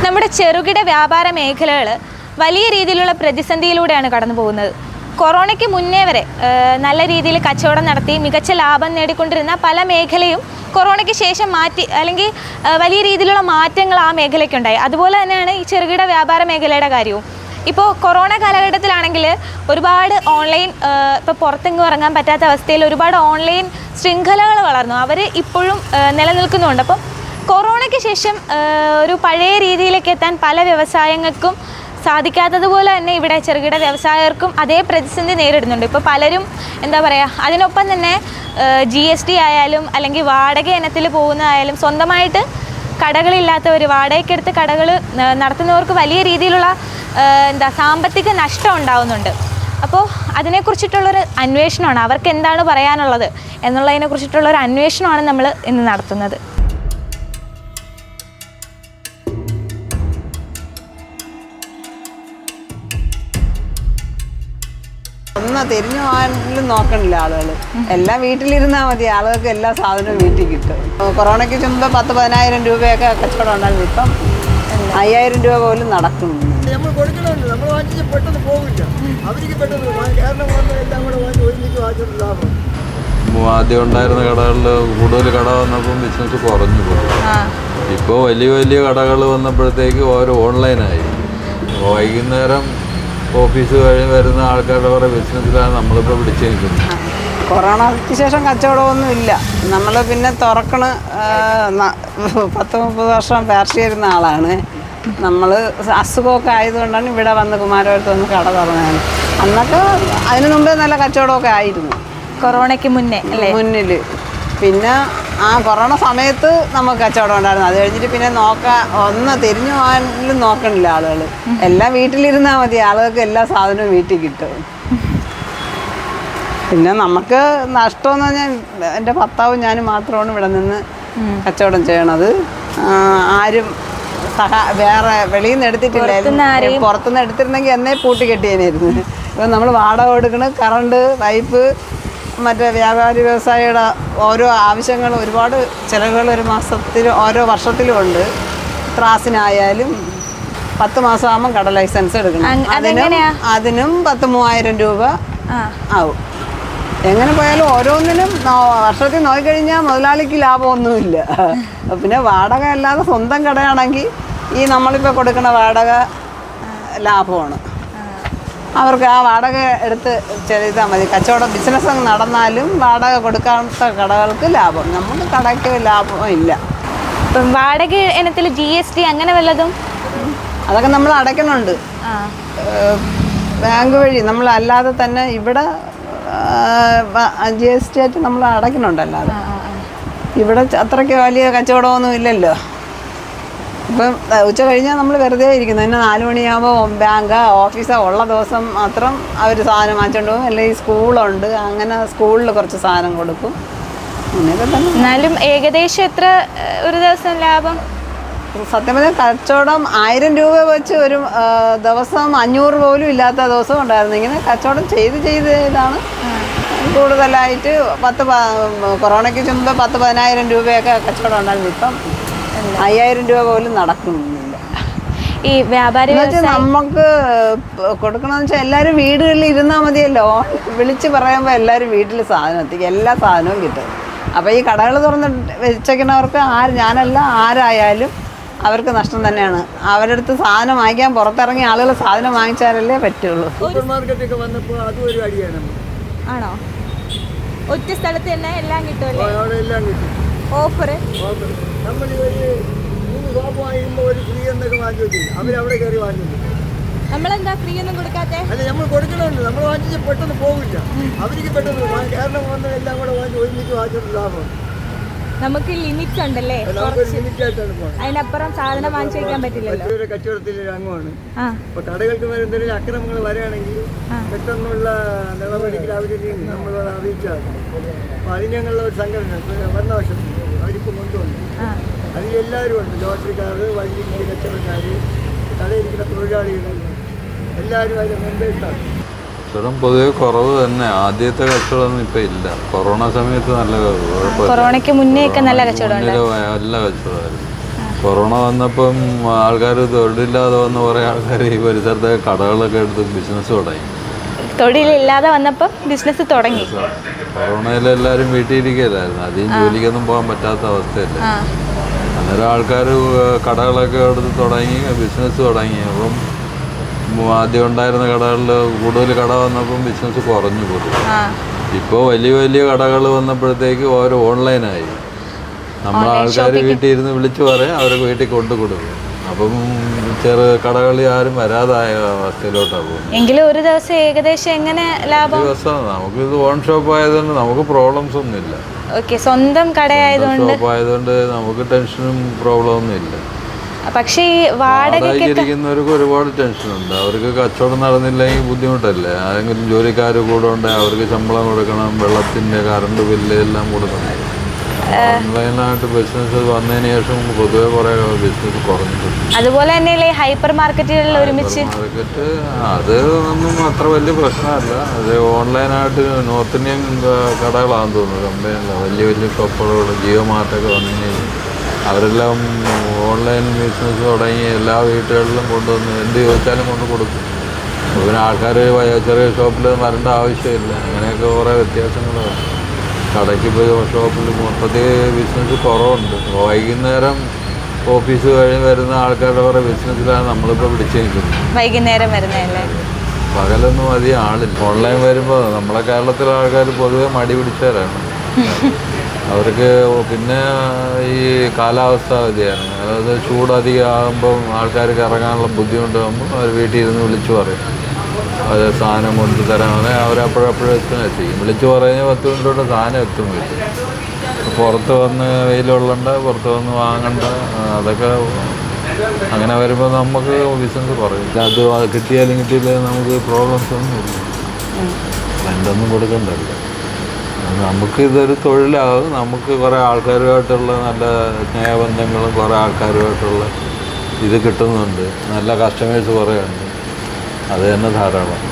നമ്മുടെ ചെറുകിട വ്യാപാര മേഖലകൾ വലിയ രീതിയിലുള്ള പ്രതിസന്ധിയിലൂടെയാണ് കടന്നു പോകുന്നത്. കൊറോണയ്ക്ക് മുന്നേ വരെ നല്ല രീതിയിൽ കച്ചവടം നടത്തി മികച്ച ലാഭം നേടിക്കൊണ്ടിരുന്ന പല മേഖലയും കൊറോണയ്ക്ക് ശേഷം മാറ്റി അല്ലെങ്കിൽ വലിയ രീതിയിലുള്ള മാറ്റങ്ങൾ ആ മേഖലയ്ക്കുണ്ടായി. അതുപോലെ തന്നെയാണ് ഈ ചെറുകിട വ്യാപാര മേഖലയുടെ കാര്യവും. ഇപ്പോൾ കൊറോണ കാലഘട്ടത്തിലാണെങ്കിൽ ഒരുപാട് ഓൺലൈൻ ഇപ്പോൾ പുറത്തെങ്ങും ഇറങ്ങാൻ പറ്റാത്ത അവസ്ഥയിൽ ഒരുപാട് ഓൺലൈൻ ശൃംഖലകൾ വളർന്നു. അവർ ഇപ്പോഴും നിലനിൽക്കുന്നുണ്ട്. അപ്പം കൊറോണയ്ക്ക് ശേഷം ഒരു പഴയ രീതിയിലേക്ക് എത്താൻ പല വ്യവസായങ്ങൾക്കും സാധിക്കാത്തതുപോലെ തന്നെ ഇവിടെ ചെറുകിട വ്യവസായകർക്കും അതേ പ്രതിസന്ധി നേരിടുന്നുണ്ട്. ഇപ്പോൾ പലരും എന്താ പറയുക, അതിനൊപ്പം തന്നെ GST ആയാലും അല്ലെങ്കിൽ വാടക ഇനത്തിൽ പോകുന്നതായാലും സ്വന്തമായിട്ട് കടകളില്ലാത്തവർ വാടകയ്ക്കെടുത്ത് കടകൾ നടത്തുന്നവർക്ക് വലിയ രീതിയിലുള്ള സാമ്പത്തിക നഷ്ടം ഉണ്ടാവുന്നുണ്ട്. അപ്പോൾ അതിനെക്കുറിച്ചിട്ടുള്ളൊരു അന്വേഷണമാണ്, അവർക്ക് എന്താണ് പറയാനുള്ളത് എന്നുള്ളതിനെക്കുറിച്ചിട്ടുള്ളൊരു അന്വേഷണമാണ് നമ്മൾ ഇന്ന് നടത്തുന്നത്. ഒന്ന് തിരിഞ്ഞു പോകാനും നോക്കണില്ല ആളുകൾ. എല്ലാം വീട്ടിലിരുന്നാൽ മതി, ആളുകൾക്ക് എല്ലാ സാധനവും വീട്ടിൽ കിട്ടും. കൊറോണയ്ക്ക് മുമ്പ് 10-15,000 രൂപയൊക്കെ കച്ചവടം ഉണ്ടായിരുന്നു. ഇപ്പം 5,000 രൂപ പോലും നടക്കുന്നു. നമ്മൾ കൊടുക്കണമുണ്ട്, നമ്മൾ വാങ്ങിച്ച് പെട്ടെന്ന് പോകില്ല. അവർക്ക് പെട്ടെന്ന് കാരണം എല്ലാം കൂടെ വാങ്ങി ഒരുമിച്ച് വാങ്ങിച്ചിട്ട് ലാഭം. ആദ്യം ഉണ്ടായിരുന്ന കടകളിൽ കൂടുതൽ കട വന്നപ്പം ബിസിനസ് കുറഞ്ഞു പോയി. ഇപ്പോൾ വലിയ വലിയ കടകൾ വന്നപ്പോഴത്തേക്ക് ഓരോ ഓൺലൈനായി. വൈകുന്നേരം ഓഫീസ് കഴിഞ്ഞ് വരുന്ന ആൾക്കാരുടെ കുറേ ബിസിനസ്സിലാണ് നമ്മളിപ്പോൾ പിടിച്ചു നിൽക്കുന്നത്. കൊറോണയ്ക്ക് ശേഷം കച്ചവടമൊന്നും ഇല്ല. നമ്മൾ പിന്നെ തുറക്കണ 10-30 വർഷം പേർച്ചിരുന്ന ആളാണ് നമ്മൾ. അസുഖമൊക്കെ ആയതുകൊണ്ടാണ് ഇവിടെ വന്ന് കുമാരപുരത്ത് വന്ന് കട തുറന്നത്. അന്നൊക്കെ അതിനു മുമ്പേ നല്ല കച്ചവടമൊക്കെ ആയിരുന്നു കൊറോണയ്ക്ക് മുന്നേ അല്ലേ മുന്നിൽ. പിന്നെ ആ കൊറോണ സമയത്ത് നമുക്ക് കച്ചവടം ഉണ്ടായിരുന്നു. അത് കഴിഞ്ഞിട്ട് പിന്നെ ഒന്ന് തിരിഞ്ഞു പോകാനും നോക്കണില്ല ആളുകൾ. എല്ലാം വീട്ടിലിരുന്നാൽ മതി, ആളുകൾക്ക് എല്ലാ സാധനവും വീട്ടിൽ കിട്ടും. പിന്നെ നമുക്ക് നഷ്ടമെന്ന് പറഞ്ഞാൽ എൻ്റെ ഭർത്താവും ഞാനും മാത്രമാണ് ഇവിടെ നിന്ന് കച്ചവടം ചെയ്യണത്. ആരും വേറെ വെളിയിൽ നിന്ന് എടുത്തിട്ടില്ല. പുറത്തുനിന്ന് എടുത്തിരുന്നെങ്കിൽ എന്നേ പൂട്ടി കെട്ടിയേനായിരുന്നു. ഇപ്പം നമ്മൾ വാടക കൊടുക്കണം, കറണ്ട്, പൈപ്പ്, മറ്റേ വ്യാപാരി വ്യവസായിയുടെ ഓരോ ആവശ്യങ്ങൾ, ഒരുപാട് ചിലവുകൾ ഒരു മാസത്തിലും ഓരോ വർഷത്തിലും ഉണ്ട്. ത്രാസിനായാലും 10 മാസമാകുമ്പോൾ കട ലൈസൻസ് എടുക്കണം. അതിനും 10-3000 രൂപ ആവും. എങ്ങനെ പോയാലും ഓരോന്നിനും വർഷത്തിൽ നോക്കിക്കഴിഞ്ഞാൽ മുതലാളിക്ക് ലാഭമൊന്നുമില്ല. പിന്നെ വാടക അല്ലാതെ സ്വന്തം കടയാണെങ്കിൽ ഈ നമ്മളിപ്പോൾ കൊടുക്കുന്ന വാടക ലാഭമാണ്. അവർക്ക് ആ വാടക എടുത്ത് ചെയ്താൽ മതി. കച്ചവടം ബിസിനസ് നടന്നാലും വാടക കൊടുക്കാത്ത കടകൾക്ക് ലാഭം. നമുക്ക് കടയ്ക്ക് ലാഭം ഇല്ല. ഇപ്പം വാടക ഇനത്തിൽ GST അങ്ങനെ വല്ലതും അതൊക്കെ നമ്മൾ അടയ്ക്കുന്നുണ്ട്. ബാങ്ക് വഴി നമ്മൾ അല്ലാതെ തന്നെ ഇവിടെ GST ആയിട്ട് നമ്മൾ അടയ്ക്കുന്നുണ്ട്. അല്ലാതെ ഇവിടെ അത്രയ്ക്ക് വലിയ കച്ചവടമൊന്നും ഇല്ലല്ലോ. ഇപ്പം ഉച്ച കഴിഞ്ഞാൽ നമ്മൾ വെറുതെ ഇരിക്കുന്നു. പിന്നെ 4 മണിയാകുമ്പോൾ ബാങ്കോ ഓഫീസോ ഉള്ള ദിവസം മാത്രം അവർ സാധനം വാങ്ങിച്ചുകൊണ്ട് പോകും. അല്ലെങ്കിൽ സ്കൂളുണ്ട്, അങ്ങനെ സ്കൂളിൽ കുറച്ച് സാധനം കൊടുക്കും. അങ്ങനെയൊക്കെ തന്നെ. എന്നാലും ഏകദേശം എത്ര ഒരു ദിവസം ലാഭം? സത്യം പറഞ്ഞാൽ കച്ചവടം 1000 രൂപ വെച്ച് ഒരു ദിവസം 500 പോലും ഇല്ലാത്ത ദിവസം ഉണ്ടായിരുന്നു. ഇങ്ങനെ കച്ചവടം ചെയ്താണ് കൂടുതലായിട്ട്. കൊറോണയ്ക്ക് മുമ്പ് 10-15,000 രൂപയൊക്കെ കച്ചവടം ഉണ്ടായിരുന്നു. ഇപ്പം 5,000 രൂപ പോലും നടക്കുന്നില്ല. ഈ വ്യാപാരി നമുക്ക് കൊടുക്കണമെന്ന് വെച്ചാൽ എല്ലാവരും വീടുകളിൽ ഇരുന്നാൽ മതിയല്ലോ. വിളിച്ച് പറയുമ്പോൾ എല്ലാവരും വീട്ടിൽ സാധനം എത്തിക്കും, എല്ലാ സാധനവും കിട്ടും. അപ്പോൾ ഈ കടകൾ തുറന്ന് വെച്ചേക്കുന്നവർക്ക് ഞാനല്ല ആരായാലും അവർക്ക് നഷ്ടം തന്നെയാണ്. അവരുടെ അടുത്ത് സാധനം വാങ്ങിക്കാൻ പുറത്തിറങ്ങി ആളുകൾ സാധനം വാങ്ങിച്ചാലല്ലേ പറ്റുള്ളൂ. സൂപ്പർ മാർക്കറ്റൊക്കെ വന്നപ്പോൾ അതും ഒരു അടിയാണ്. ആണോ? ഒറ്റ സ്ഥലത്ത് തന്നെ എല്ലാം കിട്ടുമല്ലേ? അവിടെ എല്ലാം കിട്ടും. ഓഫർ നമ്മൾ ഒരു 3 സോപ്പ് വാങ്ങിക്കുമ്പോൾ ഒരു ഫ്രീ എന്നൊക്കെ വാങ്ങി വെച്ചില്ല. അവരവിടെ കയറി വാങ്ങിച്ചു. നമ്മളെന്താ ഫ്രീ ഒന്നും കൊടുക്കാതെ? അല്ല, നമ്മൾ കൊടുക്കണമുണ്ട്. നമ്മൾ വാങ്ങിച്ച് പെട്ടെന്ന് പോകില്ല. അവർക്ക് പെട്ടെന്ന് കാരണം വന്ന് എല്ലാം കൂടെ വാങ്ങി ഒരുമിച്ച് വാങ്ങിച്ചിട്ട് ലാഭം. നമുക്ക് ലിമിറ്റ്സ് ഉണ്ടല്ലേ? ലിമിറ്റായിട്ടാണ് പോകുന്നത്. അതിനപ്പുറം സാധനം വാങ്ങിച്ചു വയ്ക്കാൻ പറ്റില്ലല്ലോ. മറ്റൊരു കച്ചവടത്തിൻ്റെ ഒരു അംഗമാണ്. അപ്പോൾ കടകൾക്ക് എന്തെങ്കിലും അക്രമങ്ങൾ വരികയാണെങ്കിൽ പെട്ടെന്നുള്ള നടപടികൾ അവർ നമ്മളോട് അറിയിച്ചാൽ അപ്പോൾ അതിന് ഞങ്ങളുടെ ഒരു സംഘടന വന്ന വർഷത്തിൽ അവരിപ്പോൾ കൊണ്ടുവന്നു. അതിലെല്ലാവരും ഉണ്ട്. ലോട്ടറിക്കാർ, വഴി കച്ചവടക്കാർ, കടയിരിക്കുന്ന തൊഴിലാളികൾ എല്ലാവരും അതിൻ്റെ മെമ്പേഴ്സാണ്. കച്ചവടം പൊതുവെ കുറവ് തന്നെ. ആദ്യത്തെ കച്ചവടമൊന്നും ഇപ്പം ഇല്ല. കൊറോണ സമയത്ത് നല്ല കൊറോണയ്ക്ക് മുന്നേ ഒക്കെ നല്ല കച്ചവടം നല്ല കച്ചവടമായിരുന്നു. കൊറോണ വന്നപ്പം ആൾക്കാർ തൊഴിലില്ലാതെ വന്ന കുറേ ആൾക്കാർ ഈ പരിസരത്തെ കടകളൊക്കെ എടുത്ത് ബിസിനസ് തുടങ്ങി. തൊഴിലില്ലാതെ വന്നപ്പോൾ ബിസിനസ് തുടങ്ങി. കൊറോണയിൽ എല്ലാവരും വീട്ടിലിരിക്കുകയല്ലായിരുന്നു, അധികം ജോലിക്കൊന്നും പോകാൻ പറ്റാത്ത അവസ്ഥയല്ലേ. അന്നേരം ആൾക്കാർ കടകളൊക്കെ എടുത്ത് തുടങ്ങി ബിസിനസ് തുടങ്ങി. അപ്പം ആദ്യം ഉണ്ടായിരുന്ന കടകളിൽ കൂടുതൽ കട വന്നപ്പം ബിസിനസ് കുറഞ്ഞു പോയി. ഇപ്പോൾ വലിയ വലിയ കടകൾ വന്നപ്പോഴത്തേക്ക് ഓരോ ഓൺലൈനായി. നമ്മൾ ആൾക്കാർ വീട്ടിൽ ഇരുന്ന് വിളിച്ചു പറയും, അവർക്ക് വീട്ടിൽ കൊണ്ടു കൊടുക്കും. അപ്പം കടകളിൽ ആരും വരാതായ അവസ്ഥയിലോട്ടാണ് പോകുന്നത്. എങ്കിലും ഒരു ദിവസം ഏകദേശം എങ്ങനെ ലാഭം? ദിവസം നമുക്കിത് ഓൺ ഷോപ്പ് ആയതുകൊണ്ട് നമുക്ക് പ്രോബ്ലംസ് ഒന്നുമില്ല. സ്വന്തം കടയായതുകൊണ്ട് നമുക്ക് ടെൻഷനും പ്രോബ്ലം ഒന്നും ഇല്ല. പക്ഷേ ഈ വാടകയ്ക്കിരിക്കുന്നവർക്ക് ഒരുപാട് ടെൻഷനുണ്ട്. അവർക്ക് കച്ചവടം നടന്നില്ലെങ്കിൽ ബുദ്ധിമുട്ടല്ലേ. ആരെങ്കിലും ജോലിക്കാർ കൂടെ ഉണ്ടെങ്കിൽ അവർക്ക് ശമ്പളം കൊടുക്കണം, വെള്ളത്തിൻ്റെ കറണ്ട് ബില്ല് എല്ലാം കൊടുക്കണം. ഓൺലൈനായിട്ട് ബിസിനസ് വന്നതിന് ശേഷം പൊതുവെ കുറേ ബിസിനസ് കുറഞ്ഞിട്ടുണ്ട്. അതുപോലെ തന്നെയല്ലേ ഹൈപ്പർ മാർക്കറ്റുകളിൽ ഒരുമിച്ച് മാർക്കറ്റ് അത് ഒന്നും അത്ര വലിയ പ്രശ്നമല്ല. അത് ഓൺലൈനായിട്ട് നോർത്ത് ഇന്ത്യൻ കടകളാണെന്ന് തോന്നുന്നു, കമ്പനിയില്ല വലിയ വലിയ ഷോപ്പുകൾ ജിയോ മാർട്ടൊക്കെ വന്നതിന് അവരെല്ലാം ഓൺലൈൻ ബിസിനസ് തുടങ്ങി എല്ലാ വീട്ടുകളിലും കൊണ്ടുവന്ന് എന്ത് ചോദിച്ചാലും കൊണ്ട് കൊടുക്കും. പിന്നെ ആൾക്കാർ ചെറിയ ഷോപ്പിൽ വരേണ്ട ആവശ്യമില്ല. അങ്ങനെയൊക്കെ കുറേ വ്യത്യാസങ്ങളാണ്. കടയ്ക്ക് പോയി ഷോപ്പിൽ മൊത്തത്തിൽ ബിസിനസ് കുറവുണ്ട്. വൈകുന്നേരം ഓഫീസ് കഴിഞ്ഞ് വരുന്ന ആൾക്കാരുടെ കുറേ ബിസിനസ്സിലാണ് നമ്മളിപ്പോൾ പിടിച്ചു നിൽക്കുന്നത്. വൈകുന്നേരം വരുന്നതല്ലേ, പകലൊന്നും അധികം ആളില്ല. ഓൺലൈൻ വരുമ്പോൾ നമ്മളെ കേരളത്തിലെ ആൾക്കാർ പൊതുവെ മടി പിടിച്ചവരാണ്. അവർക്ക് പിന്നെ ഈ കാലാവസ്ഥ വ്യതിയാനം, അതായത് ചൂടധികം ആകുമ്പം ആൾക്കാർക്ക് ഇറങ്ങാനുള്ള ബുദ്ധിമുട്ടാകുമ്പോൾ അവർ വീട്ടിൽ ഇരുന്ന് വിളിച്ചു പറയും, അത് സാധനം കൊണ്ട് തരാൻ അവരപ്പോഴപ്പോഴും എത്തും. വിളിച്ചു പറയുന്ന 10 മിനിറ്റോടെ സാധനം എത്തും വീട്ടിൽ. പുറത്ത് വന്ന് വെയിലുള്ളണ്ട, പുറത്ത് വന്ന് വാങ്ങണ്ട, അതൊക്കെ അങ്ങനെ വരുമ്പോൾ നമുക്ക് ബിസിനസ് കുറയും. അത് കിട്ടിയാലും കിട്ടിയില്ലെങ്കിൽ നമുക്ക് പ്രോബ്ലംസ് ഒന്നും ഇല്ല, രണ്ടൊന്നും കൊടുക്കണ്ടല്ലോ. നമുക്കിതൊരു തൊഴിലാകും. നമുക്ക് കുറേ ആൾക്കാരുമായിട്ടുള്ള നല്ല സ്നേഹബന്ധങ്ങളും കുറേ ആൾക്കാരുമായിട്ടുള്ള ഇത് കിട്ടുന്നുണ്ട്. നല്ല കസ്റ്റമേഴ്സ് കുറേ ഉണ്ട്, അത് തന്നെ ധാരാളം.